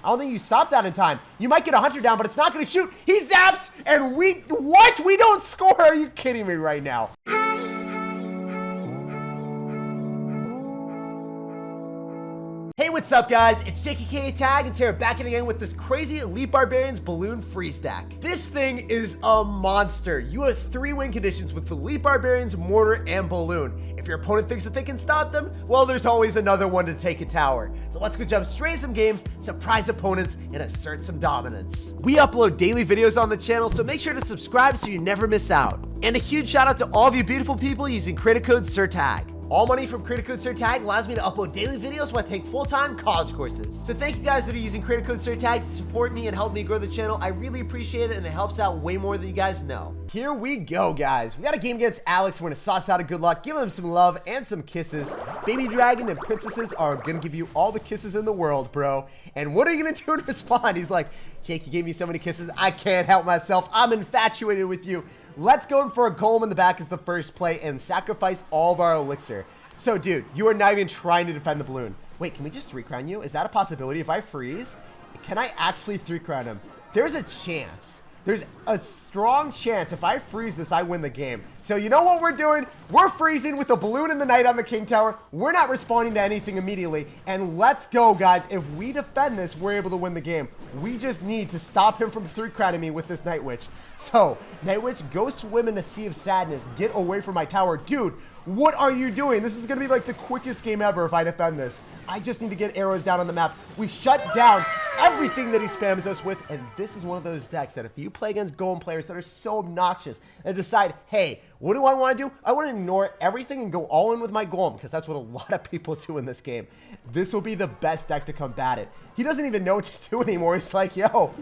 I don't think you stopped that in time. You might get a hunter down, but it's not going to shoot. He zaps, and what? We don't score? Are you kidding me right now? Hey, what's up, guys? It's SirTagCR, and Tara back in again with this crazy Elite Barbarians balloon free stack. This thing is a monster. You have 3 win conditions with Elite Barbarians, mortar, and balloon. If your opponent thinks that they can stop them, well, there's always another one to take a tower. So let's go jump straight into some games, surprise opponents, and assert some dominance. We upload daily videos on the channel, so make sure to subscribe so you never miss out. And a huge shout out to all of you beautiful people using creator code SirTag. All money from creator code SirTag allows me to upload daily videos while I take full-time college courses. So thank you guys that are using creator code SirTag to support me and help me grow the channel. I really appreciate it, and it helps out way more than you guys know. Here we go, guys. We got a game against Alex. We're gonna sauce out a good luck, give him some love and some kisses. Baby Dragon and Princesses are gonna give you all the kisses in the world, bro. And what are you gonna do in response? He's like, Jake, you gave me so many kisses, I can't help myself. I'm infatuated with you. Let's go in for a golem in the back as the first play and sacrifice all of our elixir. So, dude, you are not even trying to defend the balloon. Wait, can we just 3-crown you? Is that a possibility? If I freeze, can I actually 3-crown him? There's a chance. There's a strong chance if I freeze this, I win the game. So you know what we're doing? We're freezing with the balloon and the knight on the king tower. We're not responding to anything immediately. And let's go, guys. If we defend this, we're able to win the game. We just need to stop him from 3-crowning me with this Night Witch. So, Night Witch, go swim in the sea of sadness. Get away from my tower. Dude, what are you doing? This is going to be like the quickest game ever if I defend this. I just need to get arrows down on the map. We shut down everything that he spams us with, and this is one of those decks that if you play against golem players that are so obnoxious and decide, hey, what do I want to do? I want to ignore everything and go all in with my golem, because that's what a lot of people do in this game. This will be the best deck to combat it. He doesn't even know what to do anymore. He's like, yo,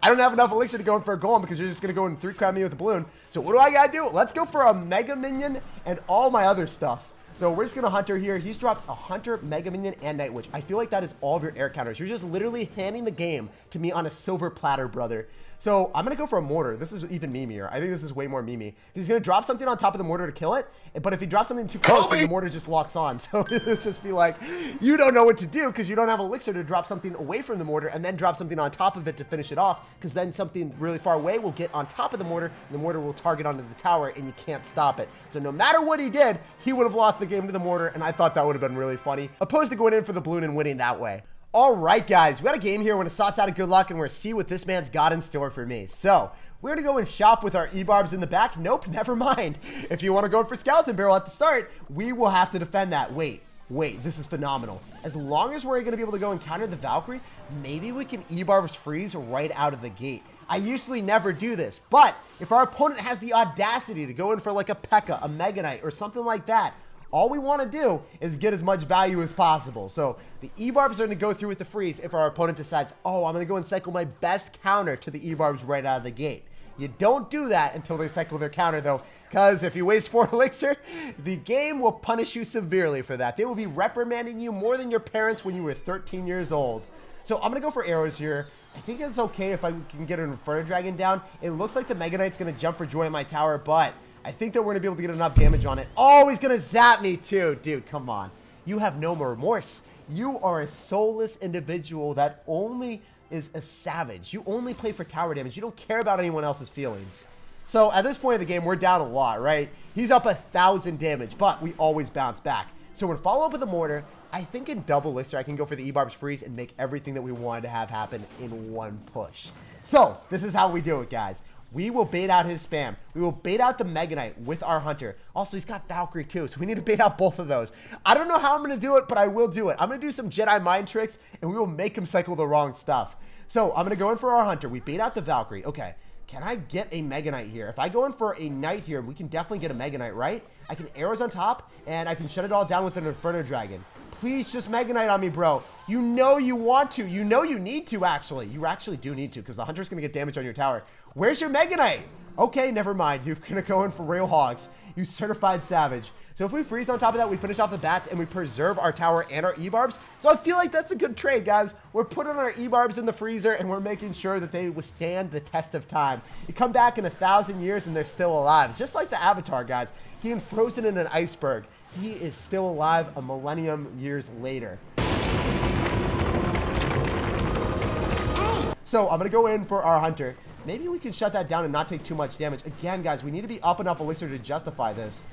I don't have enough elixir to go in for a golem because you're just going to go and 3-crown me with a balloon. So what do I got to do? Let's go for a mega minion and all my other stuff. So we're just going to hunter here. He's dropped a hunter, mega minion, and Night Witch. I feel like that is all of your air counters. You're just literally handing the game to me on a silver platter, brother. So I'm going to go for a mortar. This is even memeier. I think this is way more memey. He's going to drop something on top of the mortar to kill it. But if he drops something too close, then the mortar just locks on. So it's just be like, you don't know what to do because you don't have elixir to drop something away from the mortar and then drop something on top of it to finish it off, because then something really far away will get on top of the mortar and the mortar will target onto the tower and you can't stop it. So no matter what he did, he would have lost the game to the mortar, and I thought that would have been really funny, opposed to going in for the balloon and winning that way. All right, guys, we got a game here. We're going to sauce out a good luck, and we're going to see what this man's got in store for me. So we're going to go and shop with our e-barbs in the back. Nope, never mind. If you want to go for skeleton barrel at the start, we will have to defend that. Wait, this is phenomenal. As long as we're going to be able to go and counter the Valkyrie, maybe we can e-barbs freeze right out of the gate. I usually never do this, but if our opponent has the audacity to go in for like a P.E.K.K.A, a Mega Knight, or something like that, all we want to do is get as much value as possible. So the e-barbs are going to go through with the freeze if our opponent decides, oh, I'm going to go and cycle my best counter to the e-barbs right out of the gate. You don't do that until they cycle their counter, though, because if you waste 4 elixir, the game will punish you severely for that. They will be reprimanding you more than your parents when you were 13 years old. So I'm going to go for arrows here. I think it's okay if I can get an Inferno Dragon down. It looks like the Mega Knight's going to jump for joy in my tower, but I think that we're going to be able to get enough damage on it. Oh, he's going to zap me too. Dude, come on. You have no remorse. You are a soulless individual that only is a savage. You only play for tower damage. You don't care about anyone else's feelings. So at this point of the game, we're down a lot, right? He's up 1,000 damage, but we always bounce back. So we're going to follow up with the mortar. I think in double elixir, I can go for the e-barbs freeze and make everything that we wanted to have happen in one push. So this is how we do it, guys. We will bait out his spam. We will bait out the Mega Knight with our hunter. Also, he's got Valkyrie too, so we need to bait out both of those. I don't know how I'm going to do it, but I will do it. I'm going to do some Jedi mind tricks, and we will make him cycle the wrong stuff. So I'm going to go in for our hunter. We bait out the Valkyrie. Okay, can I get a Mega Knight here? If I go in for a Knight here, we can definitely get a Mega Knight, right? I can arrows on top, and I can shut it all down with an Inferno Dragon. Please just Mega Knight on me, bro. You know you want to. You know you need to, actually. You actually do need to, because the hunter's going to get damage on your tower. Where's your Mega Knight? Okay, never mind. You're going to go in for Rail Hogs. You certified savage. So if we freeze on top of that, we finish off the bats and we preserve our tower and our e-barbs. So I feel like that's a good trade, guys. We're putting our e-barbs in the freezer and we're making sure that they withstand the test of time. You come back in 1,000 years and they're still alive. Just like the Avatar, guys. Getting frozen in an iceberg. He is still alive a millennium years later. So I'm going to go in for our hunter. Maybe we can shut that down and not take too much damage. Again, guys, we need to be up enough elixir to justify this.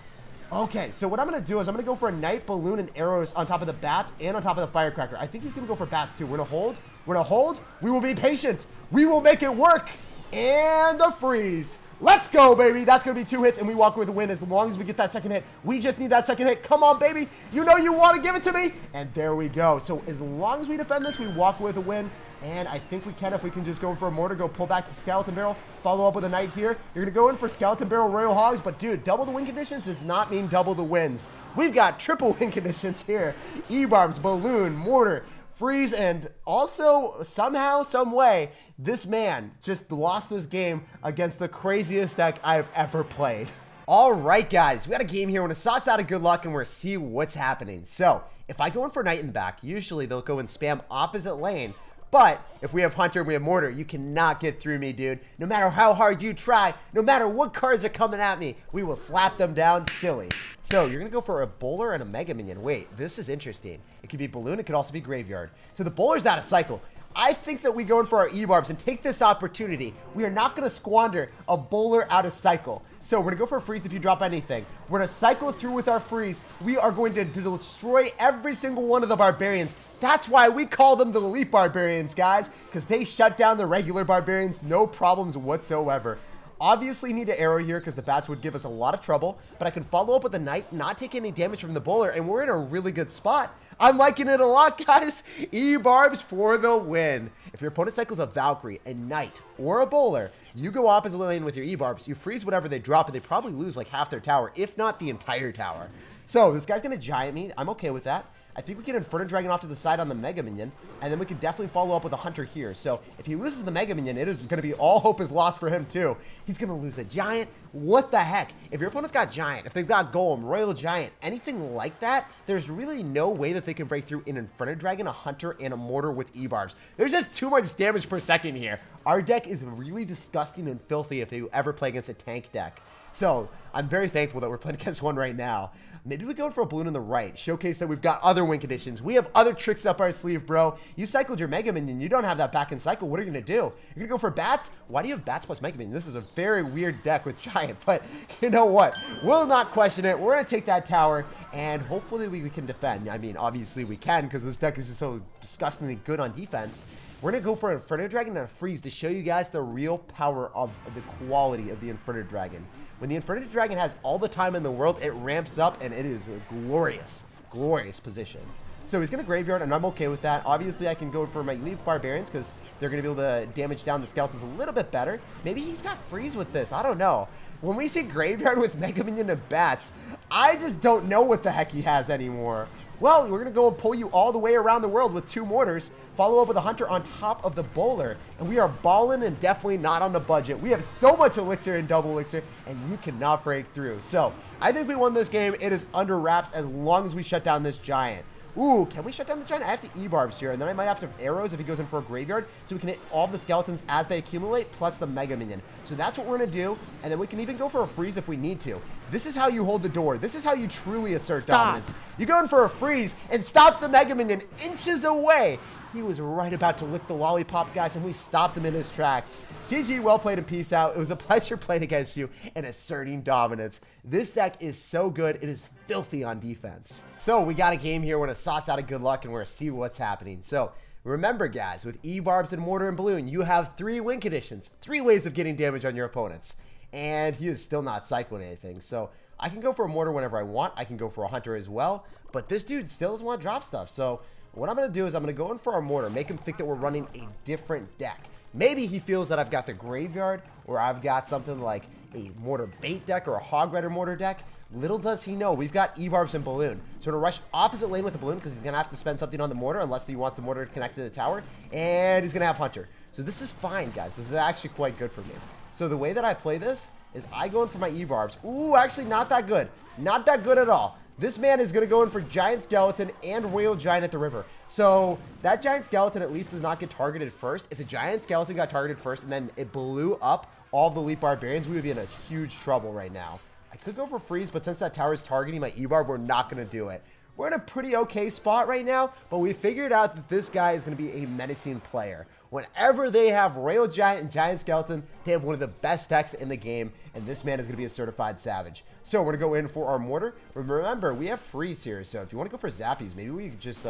Okay, so what I'm going to do is I'm going to go for a knight, balloon, and arrows on top of the bats and on top of the firecracker. I think he's going to go for bats too. We're going to hold. We're going to hold. We will be patient. We will make it work. And the freeze. Let's go, baby. That's going to be 2 hits, and we walk away with a win as long as we get that second hit. We just need that second hit. Come on, baby. You know you want to give it to me. And there we go. So as long as we defend this, we walk away with a win. And I think we can if we can just go in for a mortar, go pull back the skeleton barrel, follow up with a knight here. You're going to go in for skeleton barrel royal hogs, but dude, double the win conditions does not mean double the wins. We've got triple win conditions here. E-barbs, balloon, mortar, freeze, and also somehow, some way, this man just lost this game against the craziest deck I've ever played. All right, guys, we got a game here. We're going to sauce out of good luck and we're going to see what's happening. So if I go in for knight in the back, usually they'll go and spam opposite lane. But if we have hunter and we have mortar, you cannot get through me, dude. No matter how hard you try, no matter what cards are coming at me, we will slap them down silly. So you're going to go for a bowler and a mega minion. Wait, this is interesting. It could be balloon. It could also be graveyard. So the bowler's out of cycle. I think that we go in for our e-barbs and take this opportunity. We are not going to squander a bowler out of cycle. So we're going to go for a freeze if you drop anything. We're going to cycle through with our freeze. We are going to destroy every single one of the barbarians. That's why we call them the elite barbarians, guys, because they shut down the regular barbarians, no problems whatsoever. Obviously need an arrow here because the bats would give us a lot of trouble, but I can follow up with a knight, not take any damage from the bowler, and we're in a really good spot. I'm liking it a lot, guys. E-barbs for the win. If your opponent cycles a Valkyrie, a knight, or a bowler, you go opposite lane with your e-barbs, you freeze whatever they drop, and they probably lose like half their tower, if not the entire tower. So this guy's going to giant me. I'm okay with that. I think we can Inferno Dragon off to the side on the Mega Minion, and then we can definitely follow up with a Hunter here. So if he loses the Mega Minion, it is going to be all hope is lost for him too. He's going to lose a Giant. What the heck? If your opponent's got Giant, if they've got Golem, Royal Giant, anything like that, there's really no way that they can break through an Inferno Dragon, a Hunter, and a Mortar with E-barbs. There's just too much damage per second here. Our deck is really disgusting and filthy if you ever play against a tank deck. So I'm very thankful that we're playing against one right now. Maybe we go for a balloon on the right. Showcase that we've got other win conditions. We have other tricks up our sleeve, bro. You cycled your Mega Minion. You don't have that back in cycle. What are you going to do? You're going to go for bats? Why do you have bats plus Mega Minion? This is a very weird deck with Giant, but you know what? We'll not question it. We're going to take that tower, and hopefully we can defend. I mean, obviously we can because this deck is just so disgustingly good on defense. We're going to go for an Inferno Dragon and a Freeze to show you guys the real power of the quality of the Inferno Dragon. When the Inferno Dragon has all the time in the world, it ramps up, and it is a glorious, glorious position. So he's going to Graveyard, and I'm okay with that. Obviously, I can go for my Elite Barbarians, because they're going to be able to damage down the Skeletons a little bit better. Maybe he's got Freeze with this. I don't know. When we see Graveyard with Mega Minion and Bats, I just don't know what the heck he has anymore. Well, we're going to go and pull you all the way around the world with 2 mortars, follow up with a Hunter on top of the bowler, and we are balling and definitely not on the budget. We have so much elixir and double elixir, and you cannot break through. So I think we won this game. It is under wraps as long as we shut down this Giant. Ooh, can we shut down the Giant? I have to E-barbs here, and then I might have to have arrows if he goes in for a Graveyard, so we can hit all the Skeletons as they accumulate, plus the Mega Minion. So that's what we're going to do, and then we can even go for a Freeze if we need to. This is how you hold the door. This is how you truly assert dominance. You go in for a Freeze and stop the Mega Minion inches away. He was right about to lick the lollipop, guys, and we stopped him in his tracks. GG, well played, and peace out. It was a pleasure playing against you and asserting dominance. This deck is so good. It is filthy on defense. So we got a game here. We're going to sauce out of good luck, and we're going to see what's happening. So remember, guys, with E-barbs and Mortar and Balloon, you have 3 win conditions, 3 ways of getting damage on your opponents. And he is still not cycling anything. So I can go for a Mortar whenever I want. I can go for a Hunter as well. But this dude still doesn't want to drop stuff. So what I'm going to do is I'm going to go in for our Mortar, make him think that we're running a different deck. Maybe he feels that I've got the Graveyard, or I've got something like a Mortar Bait deck or a Hog Rider Mortar deck. Little does he know, we've got E-barbs and Balloon. So we're going to rush opposite lane with the Balloon because he's going to have to spend something on the Mortar unless he wants the Mortar to connect to the tower. And he's going to have Hunter. So this is fine, guys. This is actually quite good for me. So the way that I play this is I go in for my E-barbs. Ooh, actually not that good. Not that good at all. This man is going to go in for Giant Skeleton and Royal Giant at the river. So that Giant Skeleton at least does not get targeted first. If the Giant Skeleton got targeted first and then it blew up all the Elite Barbarians, we would be in a huge trouble right now. I could go for Freeze, but since that tower is targeting my E-barb, we're not going to do it. we're in a pretty okay spot right now, but we figured out that this guy is going to be a menacing player. Whenever they have Royal Giant and Giant Skeleton, they have one of the best decks in the game, and this man is going to be a certified savage. So we're going to go in for our mortar. Remember, we have freeze here, so if you want to go for zappies, maybe we could just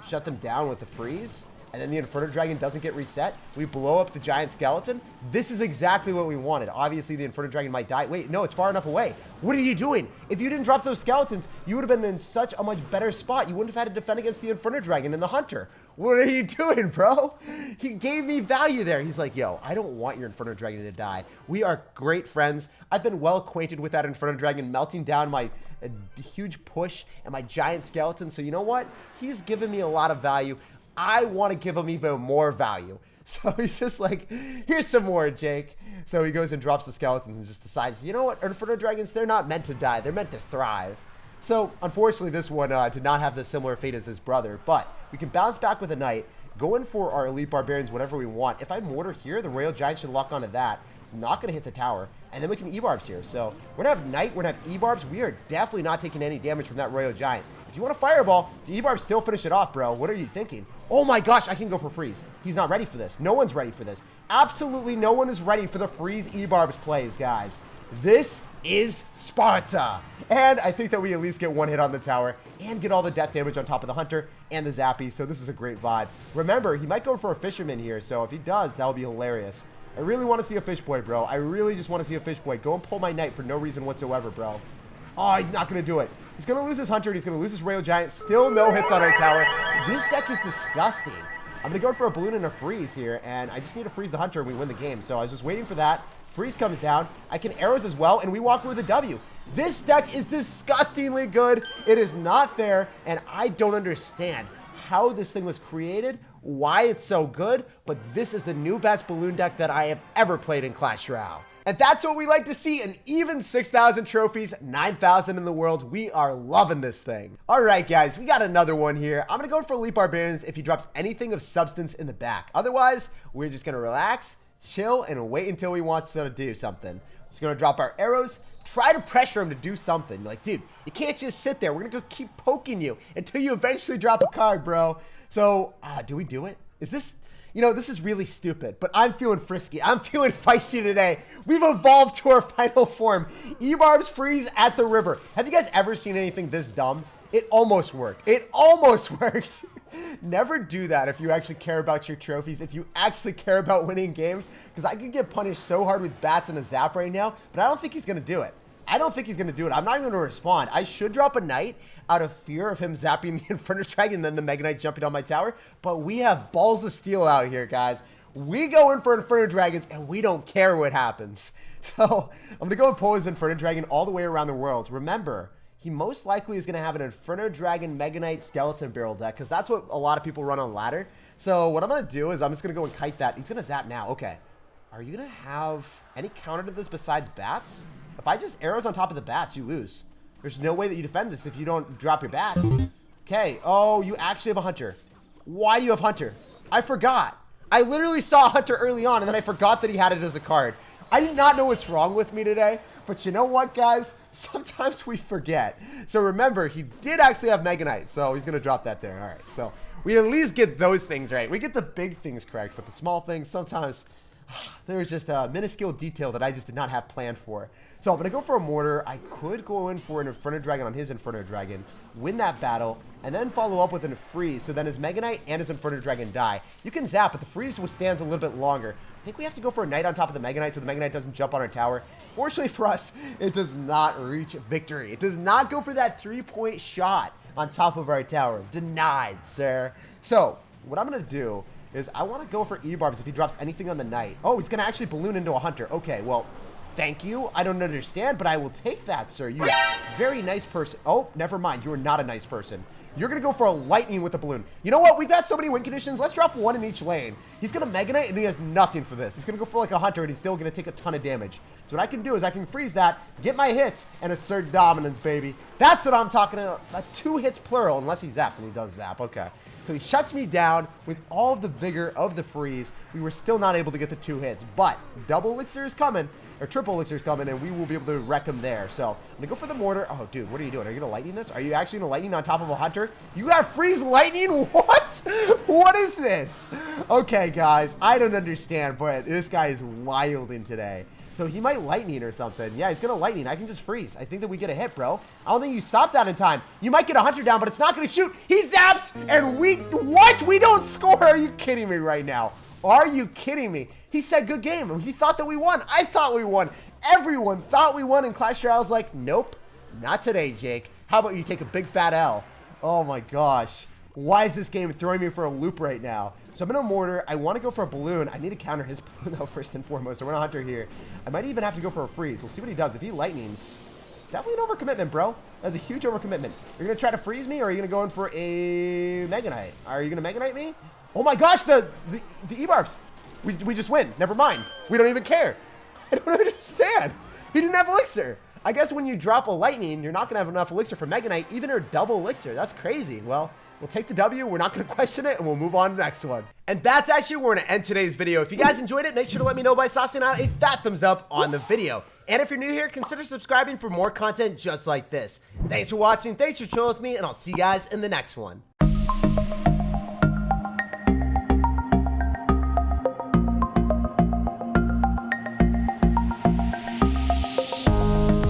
shut them down with the freeze, and then the Inferno Dragon doesn't get reset. We blow up the Giant Skeleton. This is exactly what we wanted. Obviously, the Inferno Dragon might die. Wait, no, it's far enough away. What are you doing? If you didn't drop those skeletons, you would have been in such a much better spot. You wouldn't have had to defend against the Inferno Dragon and the Hunter. What are you doing, bro? He gave me value there. He's like, yo, I don't want your Inferno Dragon to die. We are great friends. I've been well acquainted with that Inferno Dragon melting down my huge push and my Giant Skeleton. So you know what? He's given me a lot of value. I want to give him even more value. So he's just like, here's some more, Jake. So he goes and drops the skeletons and just decides, you know what, Inferno Dragons, they're not meant to die. They're meant to thrive. So unfortunately, this one did not have the similar fate as his brother, but we can bounce back with a knight, go in for our elite barbarians, whatever we want. If I mortar here, the Royal Giant should lock onto that. It's not going to hit the tower, and then we can e-barbs here. So we're going to have knight, we're going to have e-barbs. We are definitely not taking any damage from that Royal Giant. If you want to fireball, the e-barbs still finish it off, bro. What are you thinking? Oh my gosh, I can go for freeze. He's not ready for this. No one's ready for this. Absolutely no one is ready for the freeze e-barbs plays, guys. This is Sparta. And I think that we at least get one hit on the tower and get all the death damage on top of the Hunter and the Zappy. So this is a great vibe. Remember, he might go for a Fisherman here. So if he does, that would be hilarious. I really want to see a Fish Boy, bro. I really just want to see a Fish Boy. Go and pull my Knight for no reason whatsoever, bro. Oh, he's not going to do it. He's going to lose his Hunter, and he's going to lose his Royal Giant. Still no hits on our tower. This deck is disgusting. I'm going to go for a balloon and a freeze here, and I just need to freeze the Hunter and we win the game. So I was just waiting for that. Freeze comes down. I can arrows as well, and we walk with a W. This deck is disgustingly good. It is not fair, and I don't understand how this thing was created, why it's so good, but this is the new best balloon deck that I have ever played in Clash Royale. And that's what we like to see, an even 6,000 trophies, 9,000 in the world. We are loving this thing. All right, guys, we got another one here. I'm going to go for Elite Barbarians if he drops anything of substance in the back. Otherwise, we're just going to relax, chill, and wait until he wants to do something. Just going to drop our arrows, try to pressure him to do something. Like, dude, you can't just sit there. We're going to go keep poking you until you eventually drop a card, bro. So, do we do it? Is this... You know, this is really stupid, but I'm feeling frisky. I'm feeling feisty today. We've evolved to our final form. Ebarbs freeze at the river. Have you guys ever seen anything this dumb? It almost worked. It almost worked. Never do that if you actually care about your trophies, if you actually care about winning games, because I could get punished so hard with bats and a zap right now, but I don't think he's going to do it. I don't think he's going to do it. I'm not even going to respond. I should drop a knight out of fear of him zapping the Inferno Dragon and then the Mega Knight jumping on my tower. But we have balls of steel out here, guys. We go in for Inferno Dragons, and we don't care what happens. So I'm going to go and pull his Inferno Dragon all the way around the world. Remember, he most likely is going to have an Inferno Dragon Mega Knight Skeleton Barrel deck, because that's what a lot of people run on ladder. So what I'm going to do is I'm just going to go and kite that. He's going to zap now. Okay. Are you going to have any counter to this besides bats? If I just arrows on top of the bats, you lose. There's no way that you defend this if you don't drop your bats. Okay. Oh, you actually have a Hunter. Why do you have Hunter? I forgot. I literally saw Hunter early on, and then I forgot that he had it as a card. I did not know what's wrong with me today. But you know what, guys? Sometimes we forget. So remember, he did actually have Mega Knight, so he's going to drop that there. All right. So we at least get those things right. We get the big things correct, but the small things, sometimes there's just a minuscule detail that I just did not have planned for. So I'm going to go for a mortar. I could go in for an Inferno Dragon on his Inferno Dragon, win that battle, and then follow up with a freeze. So then his Mega Knight and his Inferno Dragon die. You can zap, but the freeze withstands a little bit longer. I think we have to go for a Knight on top of the Mega Knight so the Mega Knight doesn't jump on our tower. Fortunately for us, it does not reach victory. It does not go for that 3-point shot on top of our tower. Denied, sir. So what I'm going to do is I want to go for E-Barbs if he drops anything on the Knight. Oh, he's going to actually balloon into a Hunter. Okay, well... Thank you. I don't understand, but I will take that, sir. You very nice person. Oh, never mind. You are not a nice person. You're going to go for a lightning with a balloon. You know what? We've got so many win conditions. Let's drop one in each lane. He's going to Mega Knight, and he has nothing for this. He's going to go for like a Hunter, and he's still going to take a ton of damage. So what I can do is I can freeze that, get my hits, and assert dominance, baby. That's what I'm talking about. 2 hits plural, unless he zaps, and he does zap. Okay. So he shuts me down with all of the vigor of the freeze. We were still not able to get the 2 hits, but double elixir is coming, or triple elixir is coming, and we will be able to wreck him there. So I'm gonna go for the mortar. Oh, dude, what are you doing? Are you gonna lightning this? Are you actually gonna lightning on top of a hunter? You got freeze lightning? What? What is this? Okay, guys, I don't understand, but this guy is wilding today. So he might lightning or something. Yeah, he's gonna lightning. I can just freeze. I think that we get a hit, bro. I don't think you stopped that in time. You might get a hunter down, but it's not gonna shoot. He zaps, and what? We don't score. Are you kidding me right now? Are you kidding me? He said good game. He thought that we won. I thought we won. Everyone thought we won in Clash Royale. I was like, nope, not today, Jake. How about you take a big fat L? Oh my gosh. Why is this game throwing me for a loop right now? So I'm in a mortar. I want to go for a balloon. I need to counter his balloon though, first and foremost. So we're in a hunter here. I might even have to go for a freeze. We'll see what he does. If he lightnings, it's definitely an overcommitment, bro. That's a huge overcommitment. You're going to try to freeze me, or are you going to go in for a Mega Knight? Are you going to Mega Knight me? Oh my gosh, the e-barbs. We just win. Never mind. We don't even care. I don't understand. He didn't have elixir. I guess when you drop a lightning, you're not going to have enough elixir for Mega Knight, even or double elixir. That's crazy. Well, we'll take the W. We're not going to question it, and we'll move on to the next one. And that's actually where we're going to end today's video. If you guys enjoyed it, make sure to let me know by saucing out a fat thumbs up on the video. And if you're new here, consider subscribing for more content just like this. Thanks for watching. Thanks for chilling with me, and I'll see you guys in the next one.